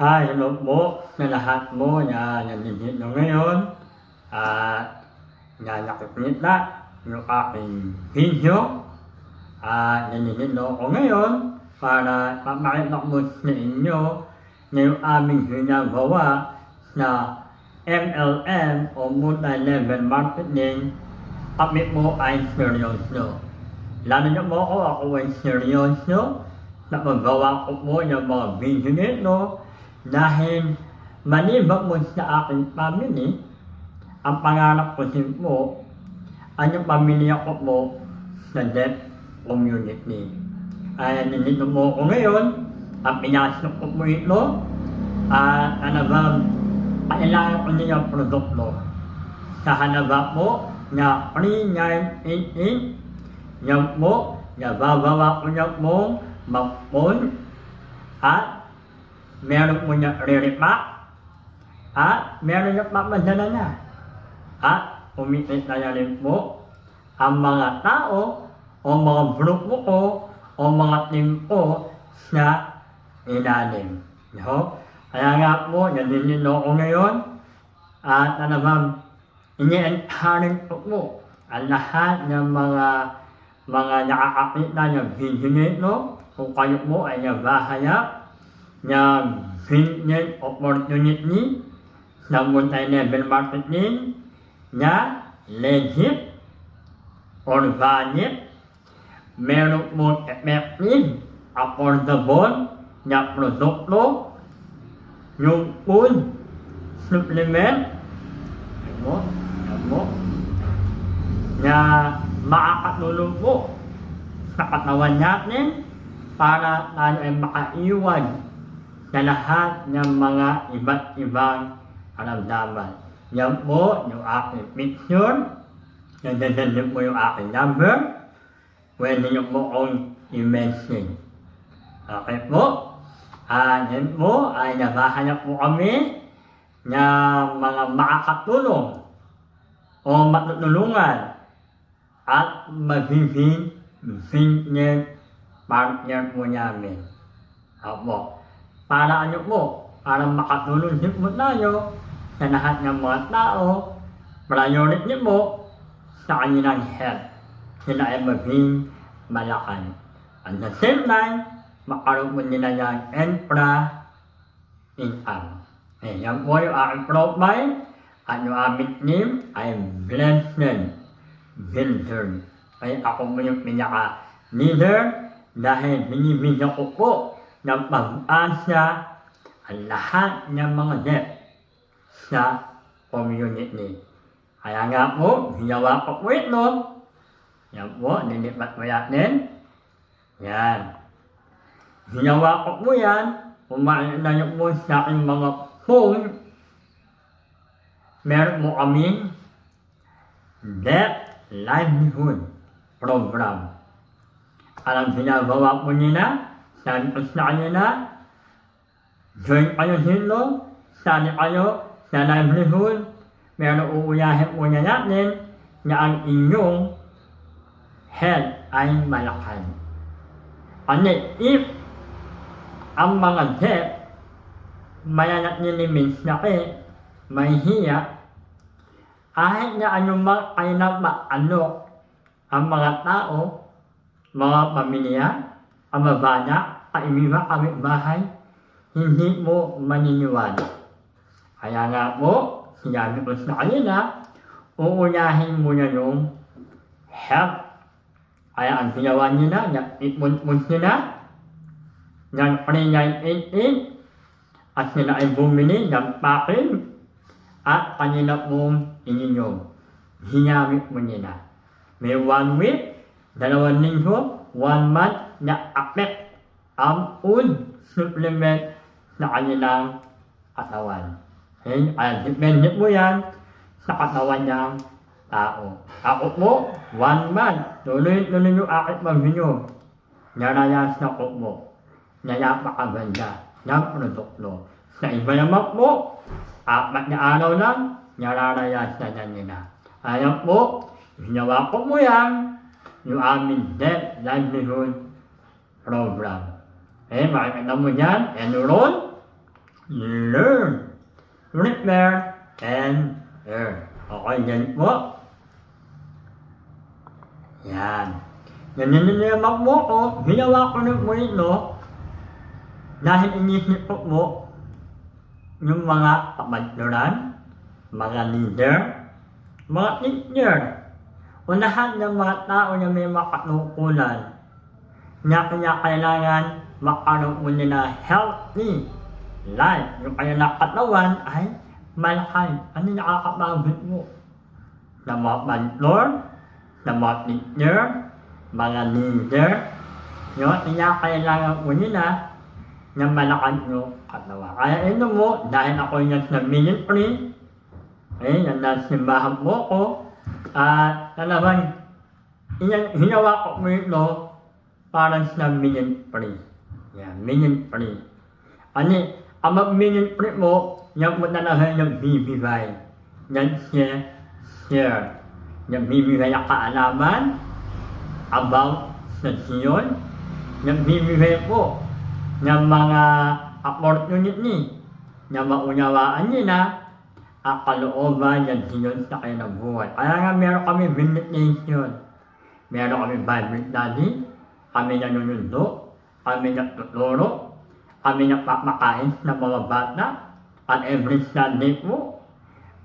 Hi, hello po sa lahat mo na nandito ngayon at na nakikita yung aking video at nandito ako ngayon para papakita ko sa inyo na yung aming ginagawa na MLM o multi-level marketing. Kami po ay seryoso. Lalo na po ako ay seryoso na paggawa ko po ng mga video nito dahil maliban mo sa aking family, ang pangarap ko din po ay yung pamilya ko po sa deaf community. Ay nandito po ako ngayon at pinasok ko po ito at talagang kailangan ko niya produkto. Sa halaga po na 3,988, yan po, nabagawa ko niya po mag-phone at meron po niya re-repack at meron niya papadala na. At kumikita na rin po ang mga tao o mga grupo ko o mga team ko sa ilalim. No? Kaya nga po, nandito ako ngayon at talagang ini-encourage ko po ang lahat ng mga nakakakita ng video nito kung kayo po ay naghahanap ng business opportunity sa multi-level marketing na legit, organic, meron po effective, affordable na produkto, yung food, supplement, na makakatulong po sa katawan natin para tayo ay makaiwan sa lahat ng mga iba't ibang karamdaman. Yan po yung aking picture. Nandiyan din po yung aking number. Pwede nyo po akong i-message. Okay po? Yan po ay naghahanap po kami ng mga makakatulong o matutulungan at magiging business partner po namin. Opo. Para ano po? Para makatulong din po tayo sa lahat ng mga tao, priority po sa kanilang health. Sila ay maging malakan. At the same time, makaroon po nila yung extra income. Yan po yung aking profile at yung aming name ay Blessed Builder. Kaya ako po yung pinaka-leader dahil binibigyan ko po ng pag-asa ang lahat ng mga deaf sa community. Kaya nga po, ginawa ko po ito. Yan po, nilipat po natin. Yan. Ginawa ko po yan. Kumain na niyo po sa aking mga phone. Meron po kaming Deaf Livelihood Program. Alam ginagawa po nila, saan po sa kanila, join kayo dito, saan kayo sa livelihood, meron uuyahin po na natin na ang inyong health ay malakan. Ano if ang mga deaf, mayanat nilimin sakit, may hiya, kahit na anumang ay nagmaano ang mga tao, mga pamilya, ang babana, kaimiwa kami bahay, hindi mo maniniwala. Kaya nga po, sinabi ko sa kanila, uunahin mo na yung health. Kaya ang ginawa nila, ipon-pon sila ng 3,988 at sila ay bumili ng packing at kanila pong ininyong. Hinamit mo nila. May 1 week, 2 linggo, 1 month na affect ang food supplement sa kanilang katawan. Ay depende po yan sa katawan ng tao. Ako po, 1 month, tuloy-tuloy yung aking pag-inom. Naranasan ko po na napakaganda ng produkto. Sa iba naman po, 4 na araw lang, naranasan na nila. Ayan po, ginawa ko mo yan yung aming debt livelihood program. Makikita mo yan, enroll, learn, prepare, and earn. Okay, yan po. Yan. Naninilamak mo ko, ginawa ko ng po ito dahil inisip ko po yung mga kapaturan, mga leader, mga teacher, o lahat ng mga tao na may makatukulan na kailangan makaroon mo nila healthy life. Yung kanilang katawan ay malakay. Ano nakakapagod mo? Na mga pastor, na mga teacher, mga leader, yung kailangan mo nila na malakas yung katawan. Kaya ito mo, dahil ako yung sa ministry, yan na simbahan mo ko, at talagang hinawa ko mo ito para sa ministry. Yan, ministry. Ano, ang mag-ministry mo, yan mo talaga yung bibigay. Yan share. Yan bibigay ang kaalaman about sa Sion. Yan bibigay po ng mga opportunity na maunawaan nila ang kalooban ng Sion sa kanilang buhay. Kaya nga meron kami vindication. Meron kami Bible study, kami nanunundo, kami nagtuturo, kami nagpapakain ng mga bata, at every Sunday po,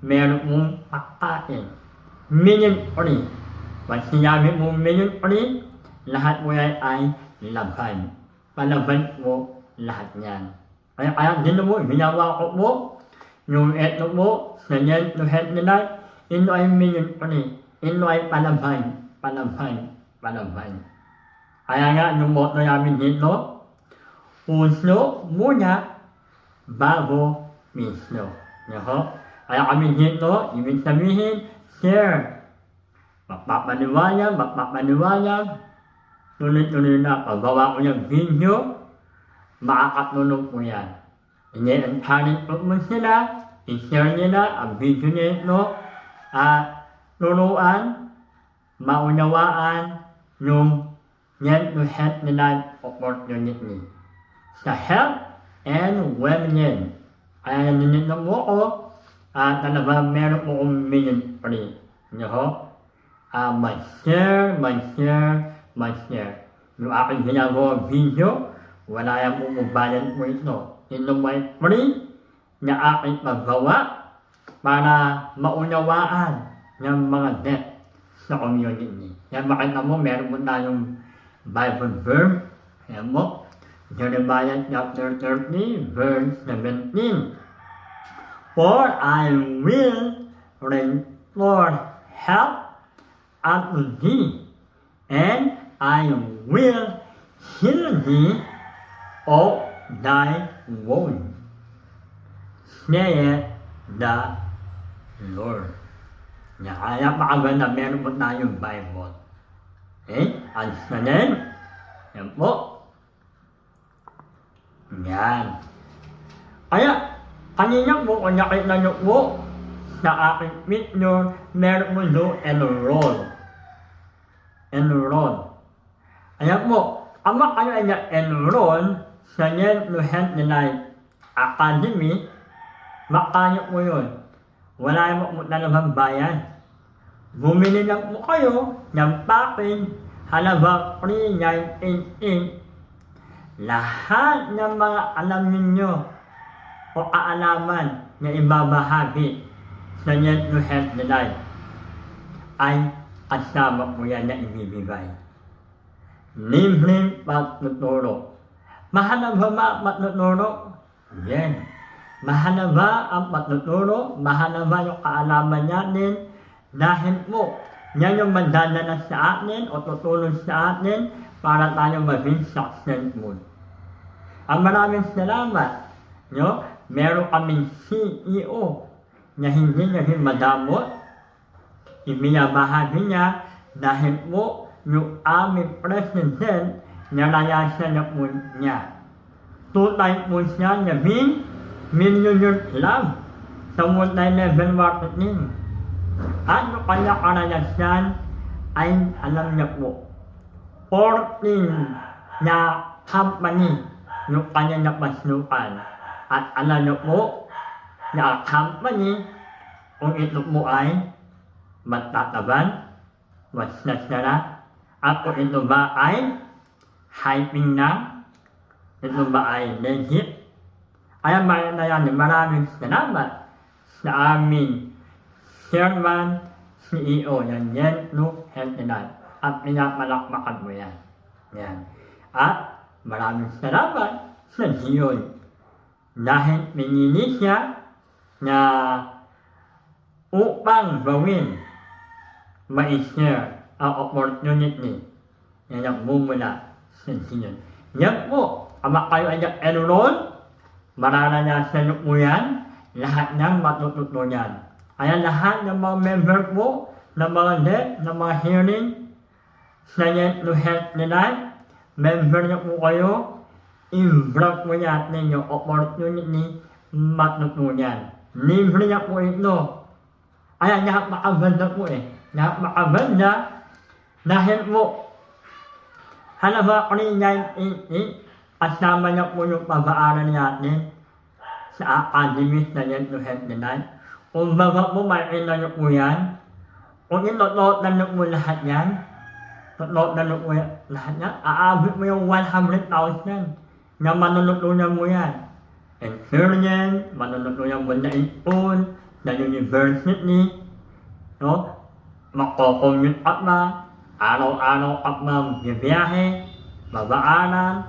meron mong pagkain. Ministry. Pag sinabi mo ministry, lahat mo yan ay laban. Palaban mo lahat yan. Kaya din mo, ginawa ko po, yung eto po, sa yan to head nila, ito ay ministry. Ito ay palaban. Kaya nga, yung motto namin dito, puso muna, bago piso. Kaya kami dito, ibig sabihin, share. Magpapaniwayang, tuloy-tuloy na. Paggawa ko yung video, makakatulong po yan. Encourage mo sila, i-share nila ang video nito, at turuan, maunawaan yung yan to help nila opportunity sa health and wellness. Kaya ninito mo ko, talaga meron po kong ministry. Ma-share. Yung aking ginagawa video, wala yung umubalan po ito. Ito may free na aking paggawa para maunawaan ng mga death sa community. Yan makita mo, meron mo tayong Bible verse. Yan mo, Jeremiah chapter 30, verse 17. For I will restore health unto thee, and I will heal thee of thy wounds, saith the Lord. Kaya makaganda, meron po tayong Bible. Ang sanin, yan po. Yan. Kaya, kanina po, kung nakita nyo po, sa aking picture, meron mo doon enroll. Ayan po, ama kayo ay na-enroll sa Net to Health Life Academy, makanya po yun. Wala mo po talagang bayan. Bumili lang po kayo ng package halagang free 988. Lahat ng mga alam ninyo o kaalaman na ibabahagi sa Net to Health Life ay kasama po yan na ibibigay. Libreng pagtuturo. Mahalaga ba pagtuturo? Yan. Mahalaga ang pagtuturo, mahalaga yung kaalaman natin dahil po, yan yung madadala sa atin o tutulong sa atin para tayo maging successful. Ang maraming salamat. Meron kaming CEO na hindi naging madamot. Ibinabahagi niya dahil po yung aming president nalayasan na po niya. Tutay po siya na million lang sa multi-level marketing. At yung kanya karanasan ay alam niya po 14 na company yung kanya napasukan. At alam niyo po, na company, kung ito po ay matataban, masasara, at kung ito ba ay hyping na, ito ba ay legit. Kaya maraming salamat sa aming Chairman, CEO ng Yenlu Health Life. At pinapalakpakan mo yan. Yan. At maraming salamat sa Diyon. Dahil pinili siya na upang gawin, ma-share ang opportunity na nagmumula sa Diyon. Yan po, ama kayo ay enroll, mararanasan niyo po yan, lahat ng matututunan. Kaya lahat ng mga member po, ng mga debt, ng mga hearing, sa Yenlu Health Life, member niyo po kayo, i-block mo yan ninyo opportunity matutunan. Libre niya po ito. Kaya napakaganda po napakaganda dahil po halaga ko rin 1988 kasama niya po yung pag-aaral natin sa academy na Yenlu Health Life. Kung baga po makikita niyo po yan, kung itototan niyo po lahat yan, aabot mo yung 100,000 na manunulunan mo yan. Experience, manunulunan mo na ipon, na university, no? Mako-commute ka na, araw-araw ka na bibiyahe, babaanan,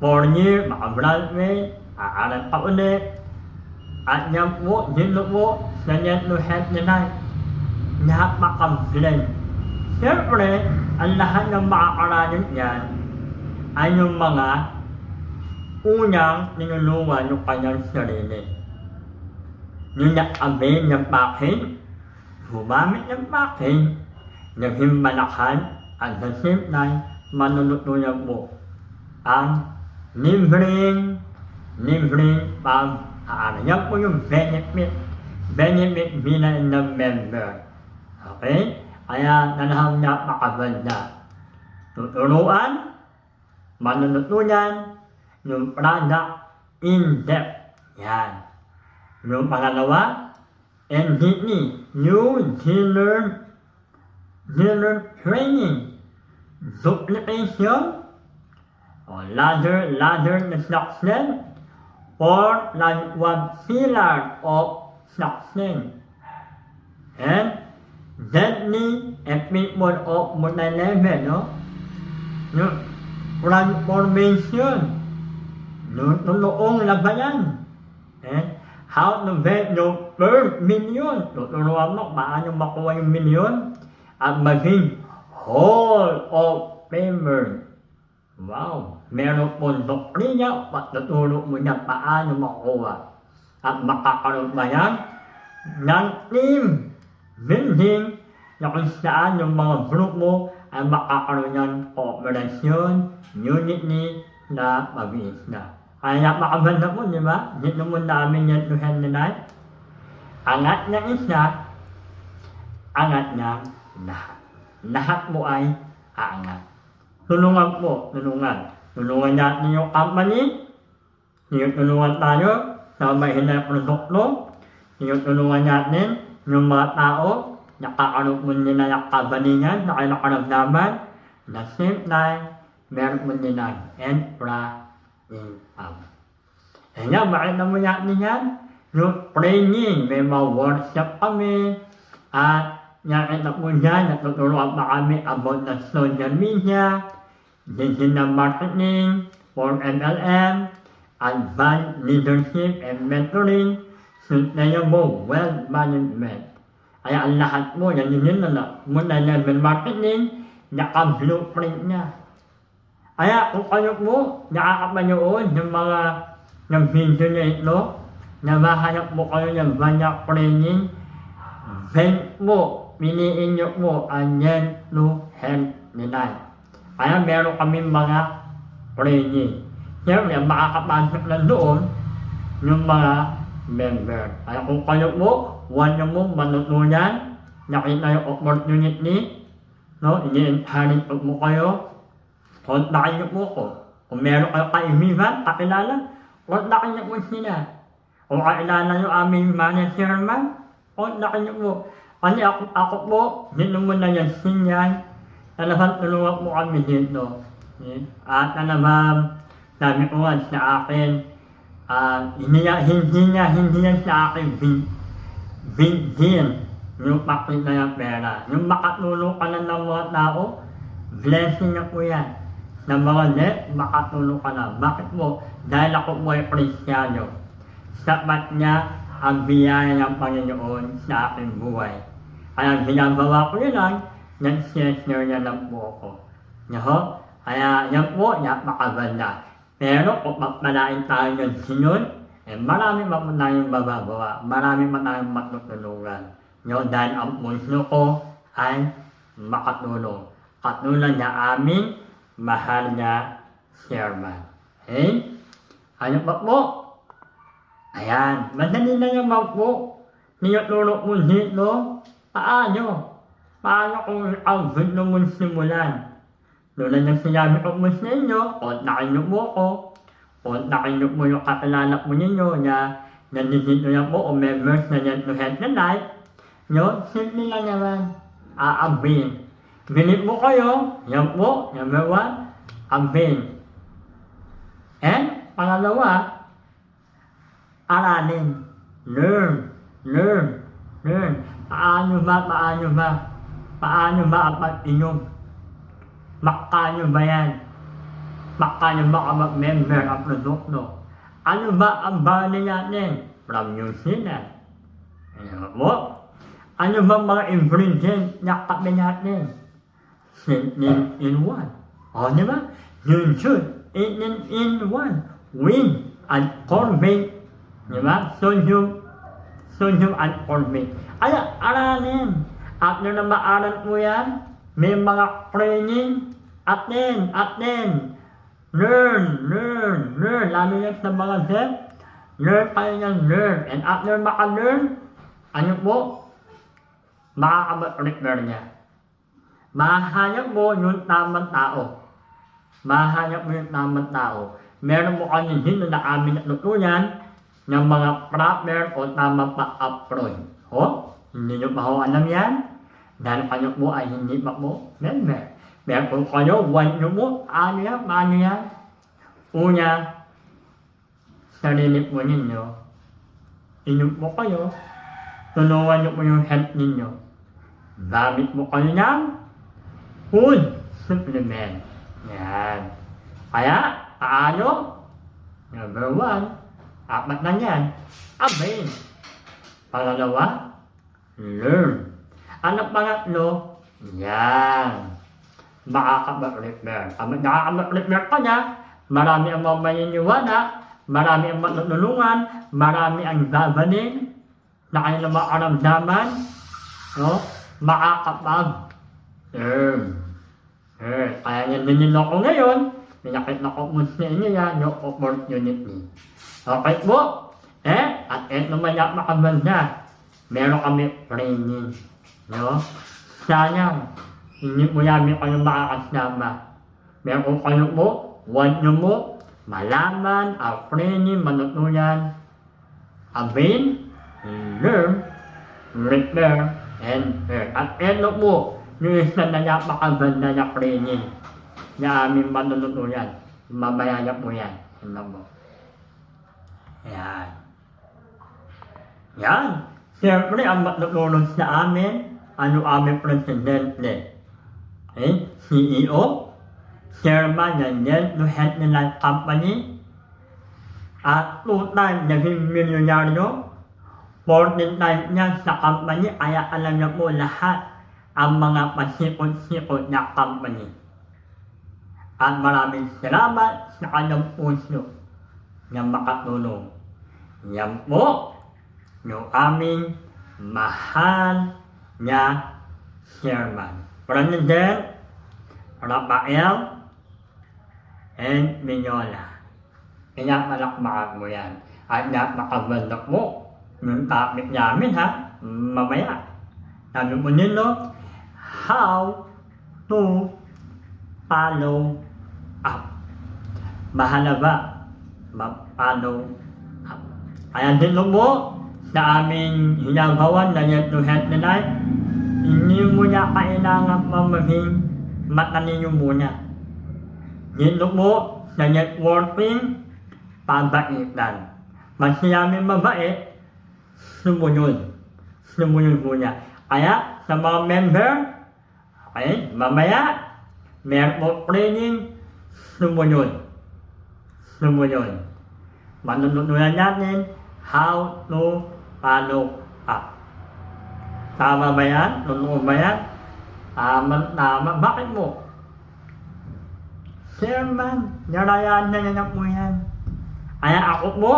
4 years, makagraduate, aaral pa ulit. At yan po, dito po, sa Yenlu Health Life, napaka-blend. Siyempre, ang lahat ng makakaranin yan ay yung mga unang ninulungan yung kanyang sarili. Yung nag-avail ng package, gumamit ng package, naging malakan, at the same time, manunulunan mo ang libreng pag-aaral. Yan po yung benefit bilang ng member. Okay? Kaya nanahang napakaganda. Tuturuan, manunutunan, yung product in-depth. Yan. Yung pangalawa, NDT, New Dealer Training, Duplication, ladder na success, or like one pillar of success. And deadly people of multi-level, no? Yung transformation, yung totoong labanan. How to get your first million. Tuturuan mo paano makuha yung million at maging Hall of Famer. Wow! Meron po doktrina at tuturo mo niya paano makuha. At makakaroon ba yan ng team building na kung saan yung mga group mo ay makakaroon ng cooperation, unity na mabilis na. Kaya napakaganda po, di ba? Dito mo namin yan to Yenlu Life. Angat ng isa, angat ng lahat. Lahat mo ay aangat. Tulungan po, tulungan. Tulungan natin yung company, tulungan tayo sa may hinay produkto, tulungan natin yung mga tao, nakakaroon mo nila ng kabalingan, nakakaramdaman, na same time, meron mo nila income. Kaya makita mo natin yan, yung training, may mga workshop kami, at nakita po dyan, natuturuan pa kami about the social media, digital marketing, for MLM, advanced leadership and mentoring, sustainable wealth management. Kaya ang lahat mo, yan na multi-level marketing, naka-blueprint niya. Kaya kung kayo po nakakapanood ng mga ng video na ito, na mahanap mo kayo ng banyak training, then mo, piliin nyo po ang Yenlu Health Life. Kaya meron kami mga training. Siyempre, makakapasok na doon yung mga member. Kaya kung kayo po, huwag nyo mo manutunan, nakita yung opportunity, no, ini-encourage mo kayo, kontakin niyo po ko. Kung meron kayo kaibigan, kakilala, kontakin niyo po sila. Kung kakilala niyo aming manager man, kontakin niyo po. Kasi ako po, dito mo na yan sinyan, talagang tulungan po kami dito. At naman, sabi ko nga sa akin, hindi niya sa akin bigyan yung pakita ng pera. Yung makatulong ka na ng mga tao, blessing na po yan. Sa mga net, makatulong ka na. Bakit po? Dahil ako po ay Kristiyano. Sapat niya ang biyaya ng Panginoon sa aking buhay. Kaya ginagawa ko yun lang, nag-share niya lang po ako. Kaya yan po, napakaganda. Pero kung magpalain tayo ng sinun, marami pa po tayong babagawa, marami pa tayong matutulungan. Dahil ang puso ko ay makatulong. Katulad na aming mahal na chairman. Okay? Ano pa po? Ayan, madali na naman po. Tinutulong mo dito. Paano kung ang gusto mong simulan? Tulad ng sinabi ko mo sa inyo, kontakin niyo po ako. Kontakin niyo po yung kakilala po ninyo na nandito na po o members na yan to Health and Life. Simple lang naman. Aabin. Bilip mo kayo. Yan po. Number 1. Abin. And, pangalawa, aralin. Learn. Paano ba ang pag-inom? Makano ba yan? Makano ba ang mag-member ang produkto? Ano ba ang bali natin? From New Zealand. Ano po? Ano ba mga ingredient na kape natin? In one. O, di ba? Yun should. In one. Wind and carbonate. Di ba? Sodium and carbonate. Kaya, aralin. At nung na maaral mo yan, may mga training. Atin. Learn. Lalo yan sa mga chef. Learn kayo ng learn. And after maka-learn, ano po? Makaka-repair niya. Mahanap mo yung tamang tao. Meron mo kami dito na amin natutunan ng mga proper o tamang pa-approach. Hindi nyo pa ho alam yan? Dahil kayo po ay hindi pa po member. Meron po kayo, want nyo po, paano yan? Una, sarili po ninyo. Inom po kayo. Tulungan nyo po yung health ninyo. Gamit mo kayo ng food supplement. Yan. Kaya, paano? Number 1, 4 na yan. Abin. Pangalawa, learn. Ano pangatlo? Yan. Makaka-repair. Nakaka-repair ka na, marami ang mamayiniwala, marami ang matutulungan, marami ang gabanin, na kayo na makaramdaman, makakapag-earn. Kaya yan din ako ngayon, pinakita ko mo sa inyo yan, yung opportunity. Okay po? At eto naman yung makaganda, meron kami training. Sayang, hindi po namin kayo makakasama. Meron kayo po, want nyo mo, malaman, ang training, manutunan, abin, learn, repair, and earn. At eto po, yung isa na napakaganda na training na aming manutunan. Mamaya na po yan. Yan. Siyempre, ang matutulong sa amin, ano aming presidente? CEO, chairman ng Health and Life Company, at 2 times naging milyonaryo, 14 times niya sa company, kaya alam niya po lahat ang mga pasikot-sikot na company. At maraming salamat sa kanyang puso na makatulong. Yan po yung aming mahal na chairman. President Rafael and Mignola. Kaya malakmakan mo yan. At napakaganda po yung topic namin mamaya. Sabi mo nilo, how to follow up. Mahalaga mag-follow up. Kaya dito po sa aming hinagawan na Yet to Healthy Life, hindi mo na kailangan maging matalino muna. Dito po sa networking, pabaitan. Masyaming mabait, sumunod. Sumunod muna. Kaya sa mga member, okay, mamaya, meron po training, sumunod. Sumunod. Manununan natin how to follow up. Tama ba yan? Totoo ba yan? Tama. Bakit mo? Chairman, narayaan na yan po yan. Kaya ako po,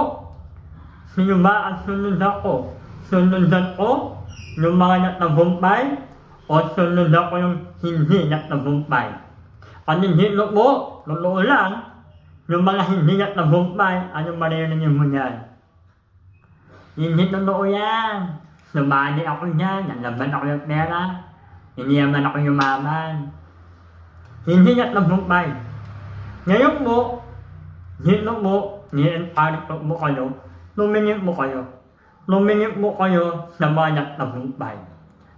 sino ba ang sunod ako? Sunundan ko yung mga natagumpay o sunundan ko yung hindi natagumpay? Ano dito po, totoo lang, yung mga hindi natagumpay, ano maririnig mo yan? Hindi totoo yan. Sumali ako yan, nalaban ako yung pera, hindi naman ako yumaman. Hindi natagumpay. Ngayon po, dito po, ni-encourage mo kayo, tumingin mo kayo. Lumingin mo kayo sa mga nagtagumpay.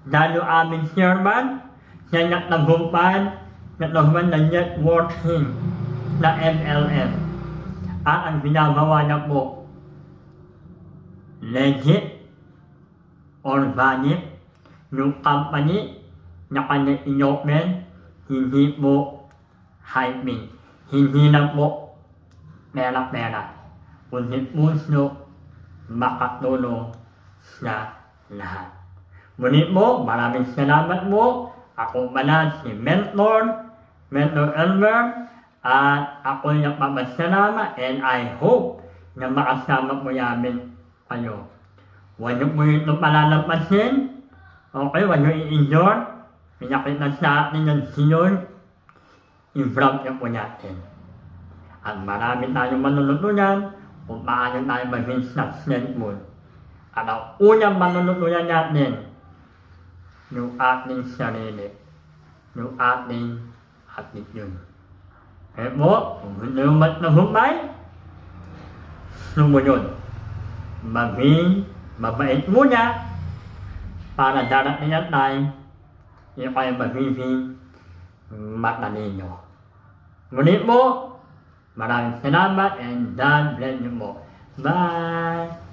Lalo aming chairman, siya nagtagumpay na networking na MLM. At ang ginagawa niya po, legit, organic, yung company na kanya inopen, hindi po hyping. Hindi lang po pera-pera. Kundi puso, makatulong sa lahat. Muli po, maraming salamat po. Ako pala si Mentor Elmer, at ako yung nagpapasalamat, and I hope na makasama po namin kayo. Huwag niyo po ito palalampasin. Okay, huwag niyo i-ignore. Pinakita sa atin ng Senyor, i-vlog niyo po natin. At marami tayong manunutunan kung paano tayo maging successful. At ang unang manunutunan natin, yung ating sarili, yung ating attitude. Kaya po, kung gusto yung magtagumpay, sumunod. Maging mabait muna para darating ang time, yung kayo magiging matalino. Muli po, maraming salamat and God bless you po. Bye!